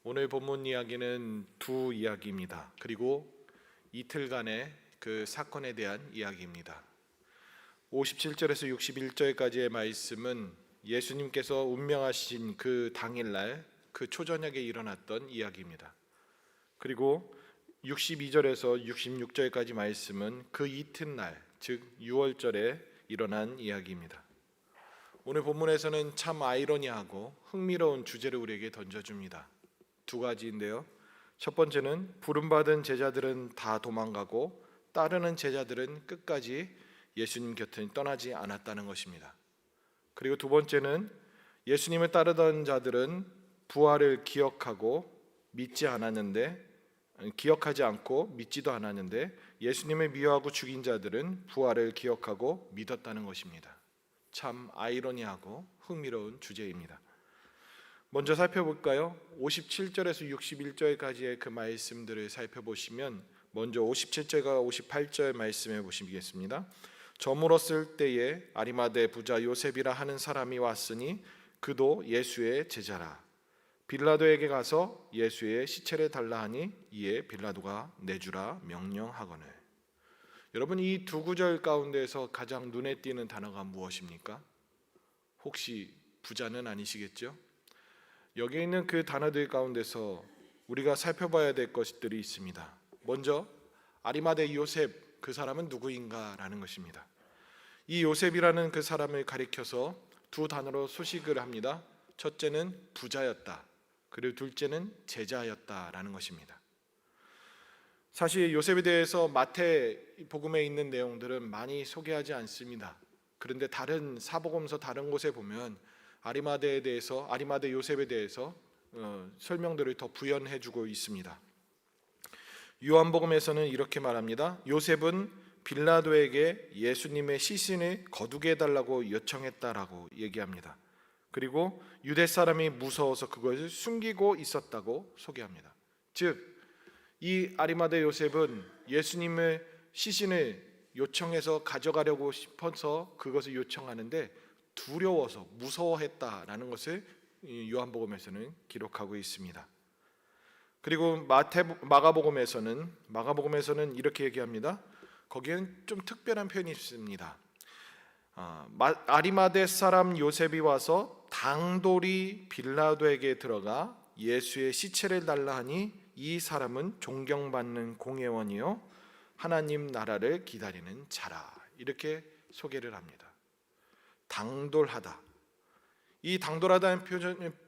오늘 본문 이야기는 두 이야기입니다. 그리고 이틀간의 그 사건에 대한 이야기입니다. 57절에서 61절까지의 말씀은 예수님께서 운명하신 그 당일날 그 초저녁에 일어났던 이야기입니다. 그리고 62절에서 66절까지 말씀은 그 이튿날, 즉 6월절에 일어난 이야기입니다. 오늘 본문에서는 참 아이러니하고 흥미로운 주제를 우리에게 던져줍니다. 두 가지인데요. 첫 번째는 부름받은 제자들은 다 도망가고 따르는 제자들은 끝까지 예수님 곁을 떠나지 않았다는 것입니다. 그리고 두 번째는 예수님을 따르던 자들은 부활을 기억하지 않고 믿지도 않았는데 예수님을 미워하고 죽인 자들은 부활을 기억하고 믿었다는 것입니다. 참 아이러니하고 흥미로운 주제입니다. 먼저 살펴볼까요? 57절에서 61절까지의 그 말씀들을 살펴보시면 먼저 57절과 58절 말씀해 보시겠습니다. 저물었을 때에 아리마대 부자 요셉이라 하는 사람이 왔으니 그도 예수의 제자라. 빌라도에게 가서 예수의 시체를 달라 하니 이에 빌라도가 내주라 명령하거늘. 여러분, 이 두 구절 가운데서 가장 눈에 띄는 단어가 무엇입니까? 혹시 부자는 아니시겠죠? 여기 있는 그 단어들 가운데서 우리가 살펴봐야 될 것들이 있습니다. 먼저 아리마대 요셉, 그 사람은 누구인가 라는 것입니다. 이 요셉이라는 그 사람을 가리켜서 두 단어로 소식을 합니다. 첫째는 부자였다, 그리고 둘째는 제자였다라는 것입니다. 사실 요셉에 대해서 마태복음에 있는 내용들은 많이 소개하지 않습니다. 그런데 다른 사복음서 다른 곳에 보면 아리마대 요셉에 대해서 설명들을 더 부연해주고 있습니다. 요한복음에서는 이렇게 말합니다. 요셉은 빌라도에게 예수님의 시신을 거두게 해달라고 요청했다라고 얘기합니다. 그리고 유대 사람이 무서워서 그것을 숨기고 있었다고 소개합니다. 즉, 이 아리마대 요셉은 예수님의 시신을 요청해서 가져가려고 싶어서 그것을 요청하는데 두려워서 무서워했다라는 것을 요한복음에서는 기록하고 있습니다. 그리고 마가복음에서는 이렇게 얘기합니다. 거기에는 좀 특별한 표현이 있습니다. 아리마대 사람 요셉이 와서 당돌이 빌라도에게 들어가 예수의 시체를 달라 하니 이 사람은 존경받는 공회원이요 하나님 나라를 기다리는 자라. 이렇게 소개를 합니다. 당돌하다. 이 당돌하다는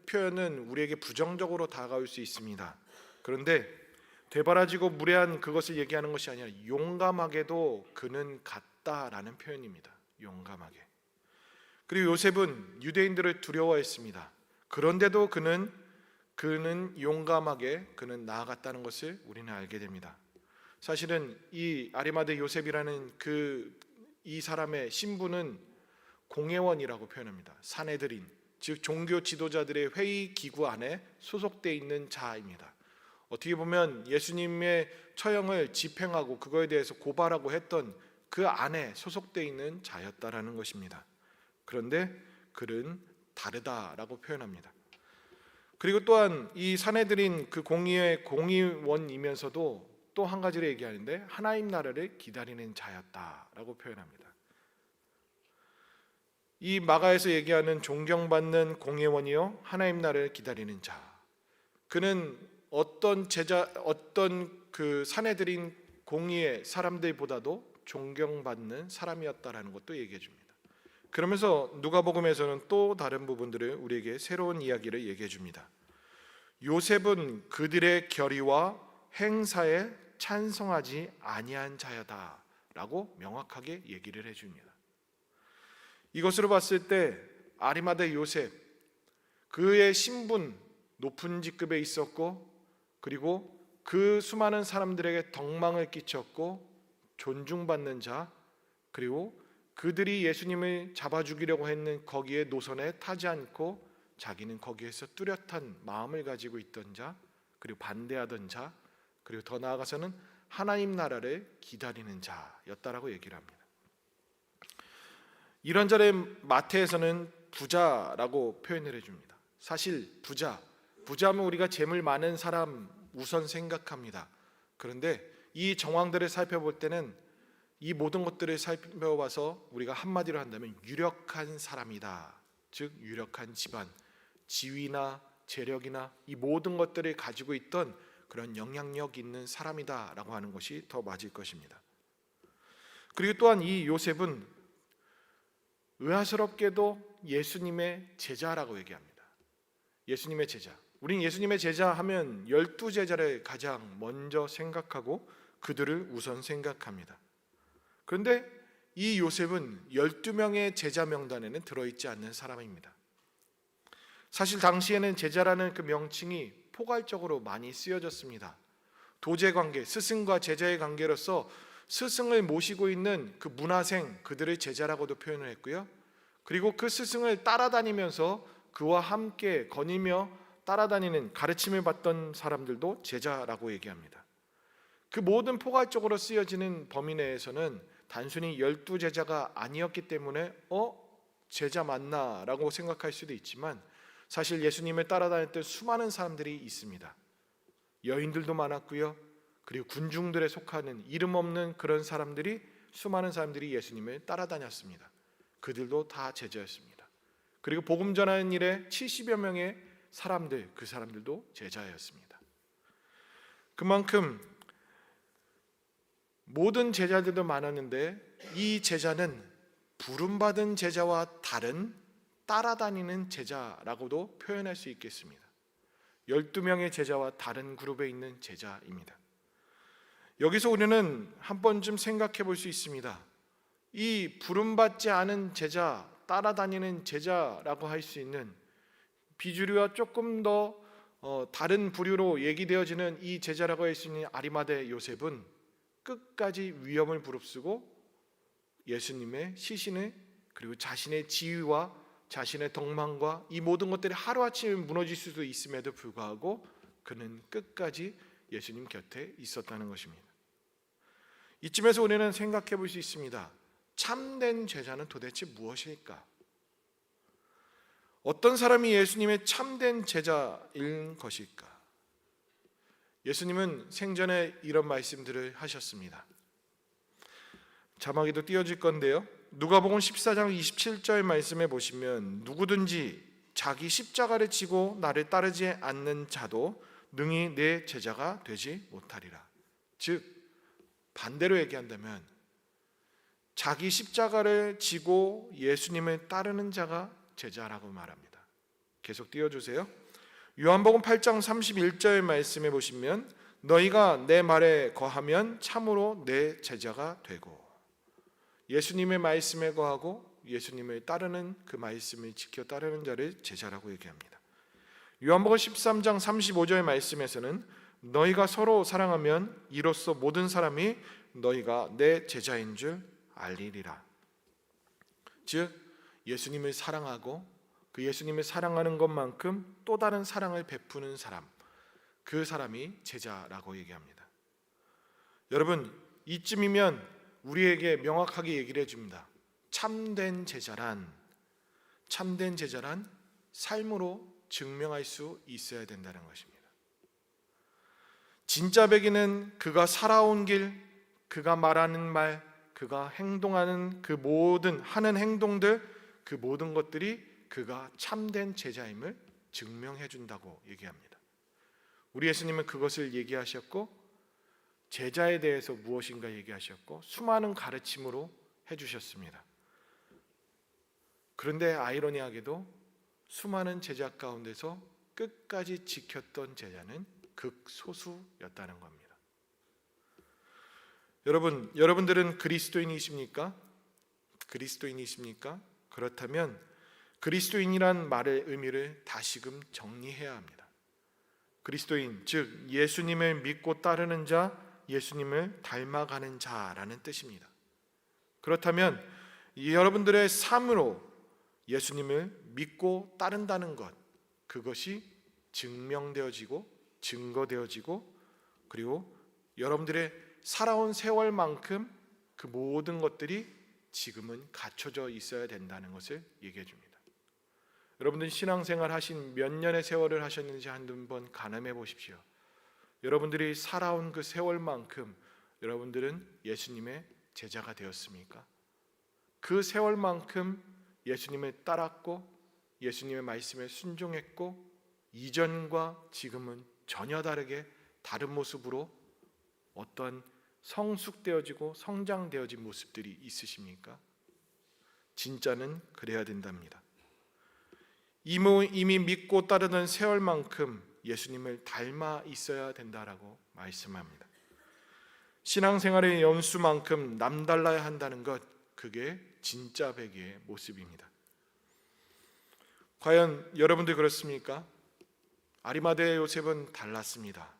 표현은 우리에게 부정적으로 다가올 수 있습니다. 그런데 되바라지고 무례한 그것을 얘기하는 것이 아니라 용감하게도 그는 갔다라는 표현입니다. 용감하게. 그리고 요셉은 유대인들을 두려워했습니다. 그런데도 그는 용감하게 나아갔다는 것을 우리는 알게 됩니다. 사실은 이 아리마대 요셉이라는 이 사람의 신분은 공회원이라고 표현합니다. 사내들인, 즉 종교 지도자들의 회의 기구 안에 소속되어 있는 자입니다. 어떻게 보면 예수님의 처형을 집행하고 그거에 대해서 고발하고 했던 그 안에 소속되어 있는 자였다라는 것입니다. 그런데 그는 다르다라고 표현합니다. 그리고 또한 이 사내들인 그 공의의 공의원이면서도 또 한 가지를 얘기하는데 하나님 나라를 기다리는 자였다라고 표현합니다. 이 마가에서 얘기하는 존경받는 공회원이요 하나님 나라를 기다리는 자, 그는 어떤 그 사내들인 공의의 사람들보다도 존경받는 사람이었다라는 것도 얘기해 줍니다. 그러면서 누가복음에서는 또 다른 부분들을 우리에게 새로운 이야기를 얘기해 줍니다. 요셉은 그들의 결의와 행사에 찬성하지 아니한 자야다라고 명확하게 얘기를 해줍니다. 이것으로 봤을 때 아리마대 요셉, 그의 신분, 높은 직급에 있었고 그리고 그 수많은 사람들에게 덕망을 끼쳤고 존중받는 자, 그리고 그들이 예수님을 잡아 죽이려고 했는 거기에 노선에 타지 않고 자기는 거기에서 뚜렷한 마음을 가지고 있던 자, 그리고 반대하던 자, 그리고 더 나아가서는 하나님 나라를 기다리는 자였다라고 얘기를 합니다. 이런 자를 마태에서는 부자라고 표현을 해줍니다. 사실 부자, 부자면 우리가 재물 많은 사람 우선 생각합니다. 그런데 이 정황들을 살펴볼 때는 이 모든 것들을 살펴봐서 우리가 한마디로 한다면 유력한 사람이다. 즉 유력한 집안, 지위나 재력이나 이 모든 것들을 가지고 있던 그런 영향력 있는 사람이다라고 하는 것이 더 맞을 것입니다. 그리고 또한 이 요셉은 의아스럽게도 예수님의 제자라고 얘기합니다. 예수님의 제자. 우린 예수님의 제자 하면 12제자를 가장 먼저 생각하고 그들을 우선 생각합니다. 그런데 이 요셉은 12명의 제자 명단에는 들어있지 않는 사람입니다. 사실 당시에는 제자라는 그 명칭이 포괄적으로 많이 쓰여졌습니다. 도제관계, 스승과 제자의 관계로서 스승을 모시고 있는 그 문화생, 그들을 제자라고도 표현을 했고요. 그리고 그 스승을 따라다니면서 그와 함께 거닐며 따라다니는 가르침을 받던 사람들도 제자라고 얘기합니다. 그 모든 포괄적으로 쓰여지는 범위 내에서는 단순히 12제자가 아니었기 때문에 제자 맞나? 라고 생각할 수도 있지만 사실 예수님을 따라다녔던 수많은 사람들이 있습니다. 여인들도 많았고요. 그리고 군중들에 속하는 이름 없는 그런 사람들이, 수많은 사람들이 예수님을 따라다녔습니다. 그들도 다 제자였습니다. 그리고 복음 전하는 일에 70여 명의 사람들, 그 사람들도 제자였습니다. 그만큼 모든 제자들도 많았는데 이 제자는 부름받은 제자와 다른 따라다니는 제자라고도 표현할 수 있겠습니다. 12명의 제자와 다른 그룹에 있는 제자입니다. 여기서 우리는 한 번쯤 생각해 볼 수 있습니다. 이 부름받지 않은 제자, 따라다니는 제자라고 할 수 있는 비주류와 조금 더 다른 부류로 얘기되어지는 이 제자라고 할 수 있는 아리마대 요셉은 끝까지 위험을 무릅쓰고 예수님의 시신을, 그리고 자신의 지위와 자신의 덕망과 이 모든 것들이 하루아침에 무너질 수도 있음에도 불구하고 그는 끝까지 예수님 곁에 있었다는 것입니다. 이쯤에서 우리는 생각해 볼 수 있습니다. 참된 제자는 도대체 무엇일까? 어떤 사람이 예수님의 참된 제자인 것일까? 예수님은 생전에 이런 말씀들을 하셨습니다. 자막에도 띄워질 건데요. 누가복음 14장 27절 말씀에 보시면 누구든지 자기 십자가를 지고 나를 따르지 않는 자도 능히 내 제자가 되지 못하리라. 즉 반대로 얘기한다면 자기 십자가를 지고 예수님을 따르는 자가 제자라고 말합니다. 계속 띄워주세요. 요한복음 8장 31절 말씀에 보시면 너희가 내 말에 거하면 참으로 내 제자가 되고, 예수님의 말씀에 거하고 예수님을 따르는 그 말씀을 지켜 따르는 자를 제자라고 얘기합니다. 요한복음 13장 35절 말씀에서는 너희가 서로 사랑하면 이로써 모든 사람이 너희가 내 제자인 줄 알리리라. 즉 예수님을 사랑하고 그 예수님을 사랑하는 것만큼 또 다른 사랑을 베푸는 사람, 그 사람이 제자라고 얘기합니다. 여러분, 이쯤이면 우리에게 명확하게 얘기를 해줍니다. 참된 제자란 삶으로 증명할 수 있어야 된다는 것입니다. 진짜 백인은 그가 살아온 길, 그가 말하는 말, 그가 행동하는 그 모든 하는 행동들, 그 모든 것들이 그가 참된 제자임을 증명해 준다고 얘기합니다. 우리 예수님은 그것을 얘기하셨고 제자에 대해서 무엇인가 얘기하셨고 수많은 가르침으로 해주셨습니다. 그런데 아이러니하게도 수많은 제자 가운데서 끝까지 지켰던 제자는 극소수였다는 겁니다. 여러분들은 그리스도인이십니까? 그렇다면 그리스도인이란 말의 의미를 다시금 정리해야 합니다. 그리스도인, 즉 예수님을 믿고 따르는 자, 예수님을 닮아가는 자라는 뜻입니다. 그렇다면 여러분들의 삶으로 예수님을 믿고 따른다는 것, 그것이 증명되어지고 증거되어지고 그리고 여러분들의 살아온 세월만큼 그 모든 것들이 지금은 갖춰져 있어야 된다는 것을 얘기해 줍니다. 여러분들 신앙생활 하신 몇 년의 세월을 하셨는지 한번 가늠해 보십시오. 여러분들이 살아온 그 세월만큼 여러분들은 예수님의 제자가 되었습니까? 그 세월만큼 예수님을 따랐고 예수님의 말씀에 순종했고 이전과 지금은 전혀 다르게 다른 모습으로 어떤 성숙되어지고 성장되어진 모습들이 있으십니까? 진짜는 그래야 된답니다. 이미 믿고 따르는 세월만큼 예수님을 닮아 있어야 된다라고 말씀합니다. 신앙생활의 연수만큼 남달라야 한다는 것, 그게 진짜 배기의 모습입니다. 과연 여러분들 그렇습니까? 아리마대 요셉은 달랐습니다.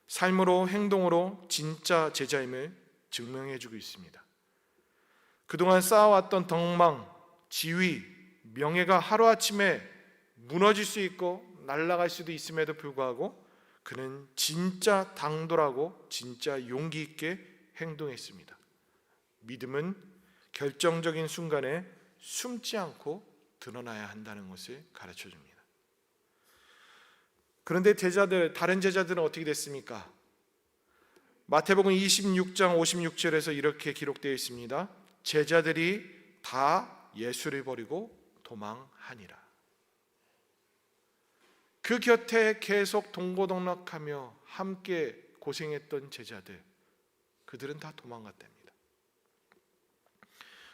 삶으로 행동으로 진짜 제자임을 증명해주고 있습니다. 그동안 쌓아왔던 덕망, 지위, 명예가 하루아침에 무너질 수 있고 날아갈 수도 있음에도 불구하고 그는 진짜 당돌하고 진짜 용기 있게 행동했습니다. 믿음은 결정적인 순간에 숨지 않고 드러나야 한다는 것을 가르쳐 줍니다. 그런데 다른 제자들은 어떻게 됐습니까? 마태복음 26장 56절에서 이렇게 기록되어 있습니다. 제자들이 다 예수를 버리고 도망하니라. 그 곁에 계속 동고동락하며 함께 고생했던 제자들, 그들은 다 도망갔답니다.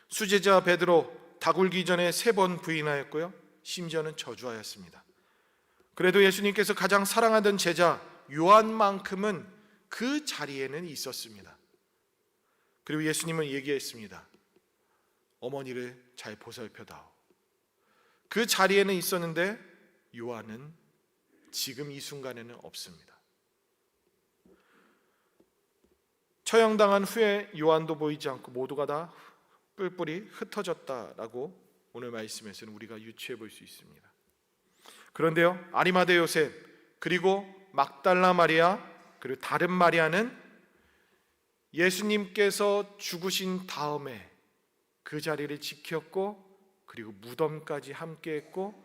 수제자 베드로 다굴기 전에 3번 부인하였고요, 심지어는 저주하였습니다. 그래도 예수님께서 가장 사랑하던 제자 요한만큼은 그 자리에는 있었습니다. 그리고 예수님은 얘기했습니다. 어머니를 잘 보살펴다오. 그 자리에는 있었는데 요한은 지금 이 순간에는 없습니다. 처형당한 후에 요한도 보이지 않고 모두가 다 뿔뿔이 흩어졌다라고 오늘 말씀에서는 우리가 유추해 볼 수 있습니다. 그런데요, 아리마대 요셉 그리고 막달라 마리아 그리고 다른 마리아는 예수님께서 죽으신 다음에 그 자리를 지켰고 그리고 무덤까지 함께했고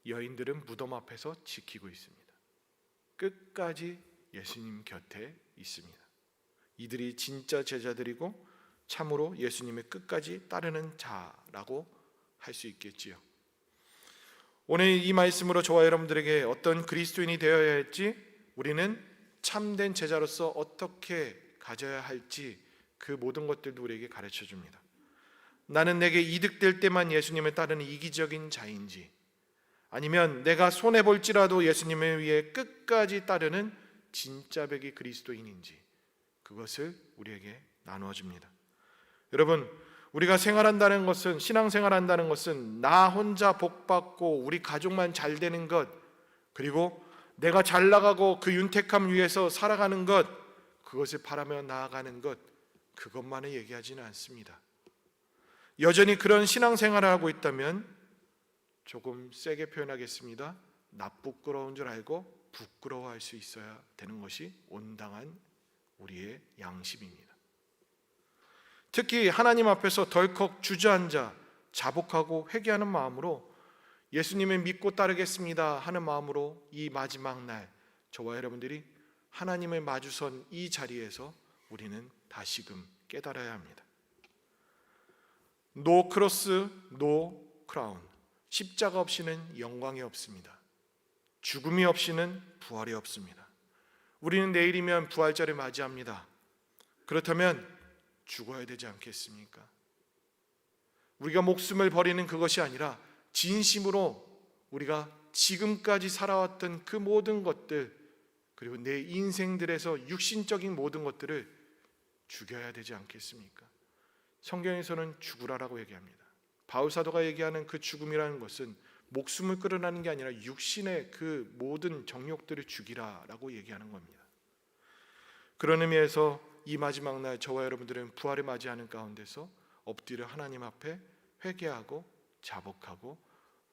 여인들은 무덤 앞에서 지키고 있습니다. 끝까지 예수님 곁에 있습니다. 이들이 진짜 제자들이고 참으로 예수님의 끝까지 따르는 자라고 할 수 있겠지요. 오늘 이 말씀으로 저와 여러분들에게 어떤 그리스도인이 되어야 할지, 우리는 참된 제자로서 어떻게 가져야 할지 그 모든 것들도 우리에게 가르쳐 줍니다. 나는 내게 이득될 때만 예수님을 따르는 이기적인 자인지, 아니면 내가 손해볼지라도 예수님을 위해 끝까지 따르는 진짜 백이 그리스도인인지, 그것을 우리에게 나누어 줍니다. 여러분, 우리가 생활한다는 것은, 신앙생활한다는 것은 나 혼자 복받고 우리 가족만 잘 되는 것, 그리고 내가 잘 나가고 그 윤택함 위에서 살아가는 것, 그것을 바라며 나아가는 것, 그것만을 얘기하지는 않습니다. 여전히 그런 신앙생활을 하고 있다면 조금 세게 표현하겠습니다. 나쁘끄러운 줄 알고 부끄러워할 수 있어야 되는 것이 온당한 우리의 양심입니다. 특히 하나님 앞에서 덜컥 주저앉아 자복하고 회개하는 마음으로 예수님을 믿고 따르겠습니다 하는 마음으로 이 마지막 날 저와 여러분들이 하나님을 마주선 이 자리에서 우리는 다시금 깨달아야 합니다. No cross, no crown. 십자가 없이는 영광이 없습니다. 죽음이 없이는 부활이 없습니다. 우리는 내일이면 부활절을 맞이합니다. 그렇다면 죽어야 되지 않겠습니까? 우리가 목숨을 버리는 그것이 아니라 진심으로 우리가 지금까지 살아왔던 그 모든 것들, 그리고 내 인생들에서 육신적인 모든 것들을 죽여야 되지 않겠습니까? 성경에서는 죽으라라고 얘기합니다. 바울사도가 얘기하는 그 죽음이라는 것은 목숨을 끌어내는 게 아니라 육신의 그 모든 정욕들을 죽이라라고 얘기하는 겁니다. 그런 의미에서 이 마지막 날 저와 여러분들은 부활을 맞이하는 가운데서 엎드려 하나님 앞에 회개하고 자복하고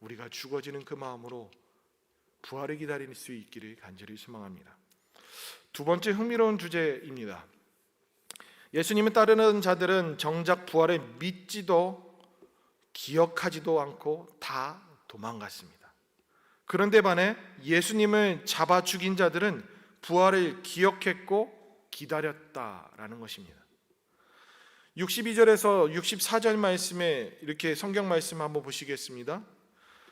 우리가 죽어지는 그 마음으로 부활을 기다릴 수 있기를 간절히 소망합니다. 두 번째 흥미로운 주제입니다. 예수님을 따르는 자들은 정작 부활을 믿지도 기억하지도 않고 다 도망갔습니다. 그런데 반해 예수님을 잡아 죽인 자들은 부활을 기억했고 기다렸다라는 것입니다. 62절에서 64절 말씀에 이렇게 성경 말씀 한번 보시겠습니다.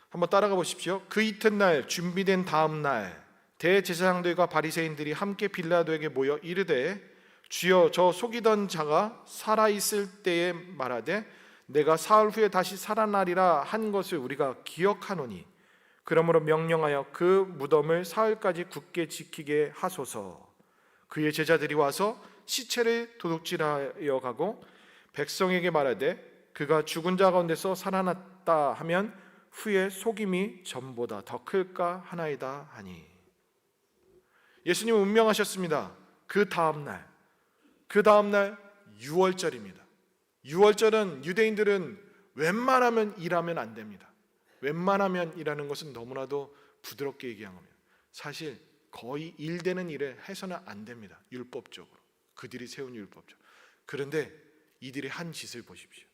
한번 따라가 보십시오. 그 이튿날 준비된 다음 날 대제사장들과 바리새인들이 함께 빌라도에게 모여 이르되 주여 저 속이던 자가 살아있을 때에 말하되 내가 사흘 후에 다시 살아나리라 한 것을 우리가 기억하노니 그러므로 명령하여 그 무덤을 사흘까지 굳게 지키게 하소서. 그의 제자들이 와서 시체를 도둑질하여 가고 백성에게 말하되 그가 죽은 자 가운데서 살아났다 하면 후에 속임이 전보다 더 클까 하나이다 하니. 예수님은 운명하셨습니다. 그 다음날 6월절입니다. 6월절은 유대인들은 웬만하면 일하면 안 됩니다. 웬만하면 일하는 것은 너무나도 부드럽게 얘기한 겁니다. 사실 거의 일되는 일을 해서는 안 됩니다. 율법적으로. 그들이 세운 율법적으로. 그런데 이들이 한 짓을 보십시오.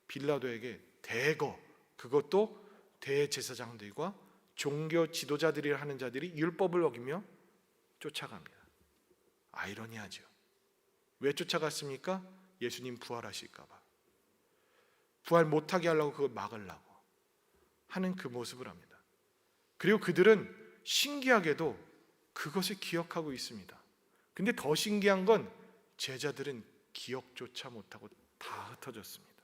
빌라도에게 대거, 그것도 대제사장들과 종교 지도자들이라 하는 자들이 율법을 어기며 쫓아갑니다. 아이러니하죠. 왜 쫓아갔습니까? 예수님 부활하실까 봐. 부활 못하게 하려고 그걸 막으려고 하는 그 모습을 합니다. 그리고 그들은 신기하게도 그것을 기억하고 있습니다. 근데 더 신기한 건 제자들은 기억조차 못하고 다 흩어졌습니다.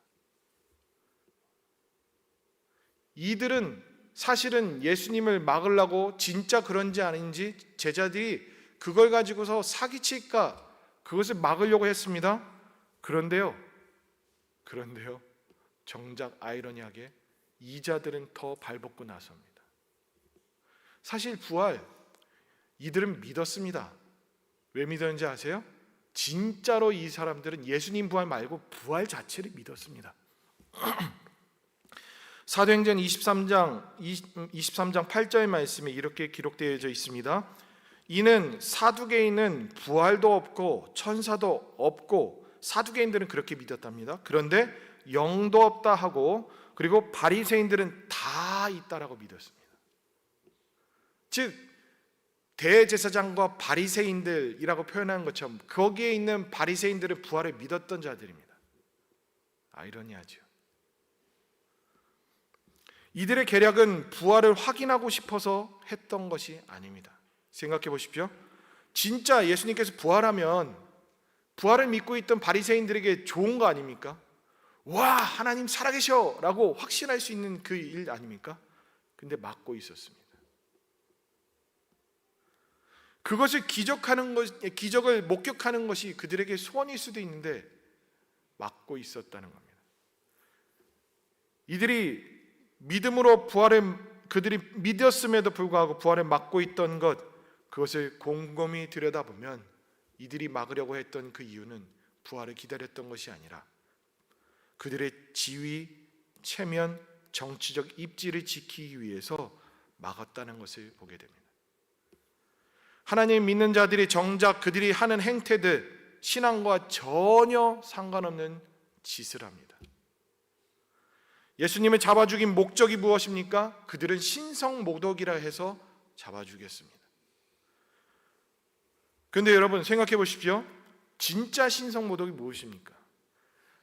이들은 사실은 예수님을 막으려고 진짜 그런지 아닌지 제자들이 그걸 가지고서 사기칠까 그것을 막으려고 했습니다. 그런데요 정작 아이러니하게 이자들은 더 발벗고 나섭니다. 사실 부활 이들은 믿었습니다. 왜 믿었는지 아세요? 진짜로 이 사람들은 예수님 부활 말고 부활 자체를 믿었습니다. 사도행전 23장 8절 말씀에 이렇게 기록되어 있습니다. 이는 사두개인은 부활도 없고 천사도 없고, 사두개인들은 그렇게 믿었답니다. 그런데 영도 없다 하고, 그리고 바리새인들은 다 있다라고 믿었습니다. 즉 대제사장과 바리새인들이라고 표현한 것처럼 거기에 있는 바리새인들은 부활을 믿었던 자들입니다. 아이러니하죠. 이들의 계략은 부활을 확인하고 싶어서 했던 것이 아닙니다. 생각해 보십시오. 진짜 예수님께서 부활하면 부활을 믿고 있던 바리새인들에게 좋은 거 아닙니까? 와, 하나님 살아계셔 라고 확신할 수 있는 그 일 아닙니까? 근데 막고 있었습니다. 그것을 기적을 목격하는 것이 그들에게 소원일 수도 있는데 막고 있었다는 겁니다. 이들이 믿음으로 그들이 믿었음에도 불구하고 부활을 막고 있던 것, 그것을 곰곰이 들여다보면 이들이 막으려고 했던 그 이유는 부활을 기다렸던 것이 아니라 그들의 지위, 체면, 정치적 입지를 지키기 위해서 막았다는 것을 보게 됩니다. 하나님 믿는 자들이 정작 그들이 하는 행태들, 신앙과 전혀 상관없는 짓을 합니다. 예수님을 잡아 죽인 목적이 무엇입니까? 그들은 신성모독이라 해서 잡아 죽였습니다. 그런데 여러분 생각해 보십시오. 진짜 신성모독이 무엇입니까?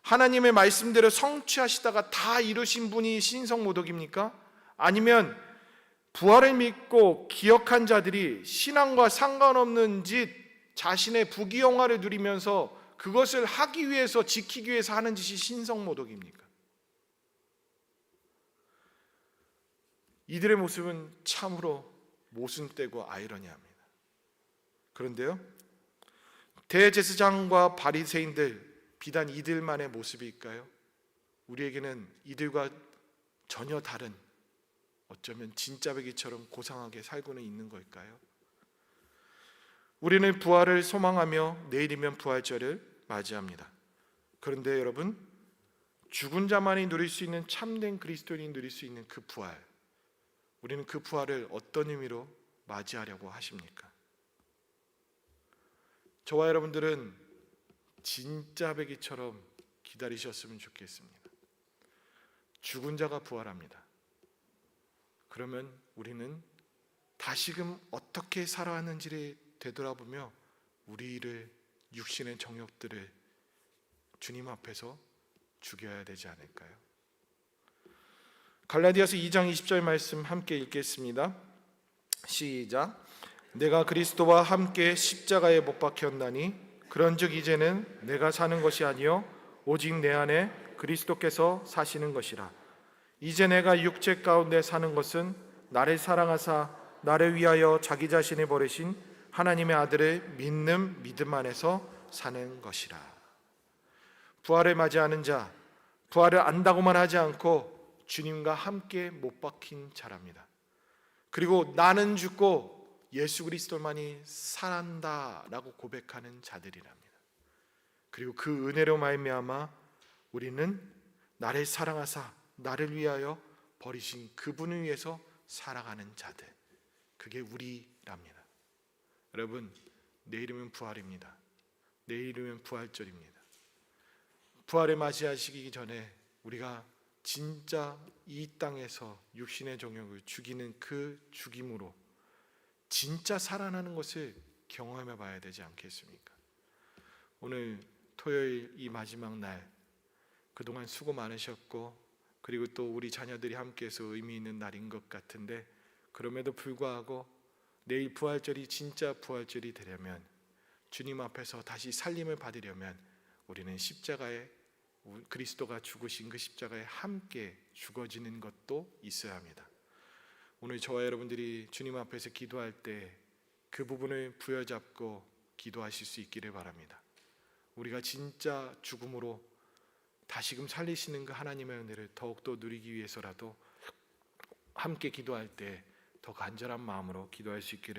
하나님의 말씀대로 성취하시다가 다 이루신 분이 신성모독입니까? 아니면 부활을 믿고 기억한 자들이 신앙과 상관없는 짓, 자신의 부귀영화를 누리면서 그것을 하기 위해서, 지키기 위해서 하는 짓이 신성모독입니까? 이들의 모습은 참으로 모순되고 아이러니합니다. 그런데요, 대제사장과 바리새인들, 비단 이들만의 모습일까요? 우리에게는 이들과 전혀 다른, 어쩌면 진짜배기처럼 고상하게 살고는 있는 걸까요? 우리는 부활을 소망하며 내일이면 부활절을 맞이합니다. 그런데 여러분, 죽은 자만이 누릴 수 있는, 참된 그리스도인이 누릴 수 있는 그 부활, 우리는 그 부활을 어떤 의미로 맞이하려고 하십니까? 저와 여러분들은 진짜 배기처럼 기다리셨으면 좋겠습니다. 죽은 자가 부활합니다. 그러면 우리는 다시금 어떻게 살아왔는지를 되돌아보며 우리를 육신의 정욕들을 주님 앞에서 죽여야 되지 않을까요? 갈라디아서 2장 20절 말씀 함께 읽겠습니다. 시작. 내가 그리스도와 함께 십자가에 못 박혔나니 그런즉 이제는 내가 사는 것이 아니요 오직 내 안에 그리스도께서 사시는 것이라. 이제 내가 육체 가운데 사는 것은 나를 사랑하사 나를 위하여 자기 자신을 버리신 하나님의 아들을 믿는 믿음 안에서 사는 것이라. 부활을 맞이하는 자, 부활을 안다고만 하지 않고 주님과 함께 못 박힌 자랍니다. 그리고 나는 죽고 예수 그리스도만이 살아난다라고 고백하는 자들이랍니다. 그리고 그 은혜로 말미암아 우리는 나를 사랑하사 나를 위하여 버리신 그분을 위해서 살아가는 자들, 그게 우리랍니다. 여러분, 내일이면 부활입니다. 내일이면 부활절입니다. 부활을 맞이하시기 전에 우리가 진짜 이 땅에서 육신의 정욕을 죽이는 그 죽임으로 진짜 살아나는 것을 경험해 봐야 되지 않겠습니까? 오늘 토요일 이 마지막 날, 그동안 수고 많으셨고 그리고 또 우리 자녀들이 함께해서 의미 있는 날인 것 같은데, 그럼에도 불구하고 내일 부활절이 진짜 부활절이 되려면, 주님 앞에서 다시 살림을 받으려면 우리는 십자가에, 그리스도가 죽으신 그 십자가에 함께 죽어지는 것도 있어야 합니다. 오늘 저와 여러분들이 주님 앞에서 기도할 때 그 부분을 부여잡고 기도하실 수 있기를 바랍니다. 우리가 진짜 죽음으로 다시금 살리시는 그 하나님의 은혜를 더욱더 누리기 위해서라도 함께 기도할 때 더 간절한 마음으로 기도할 수 있기를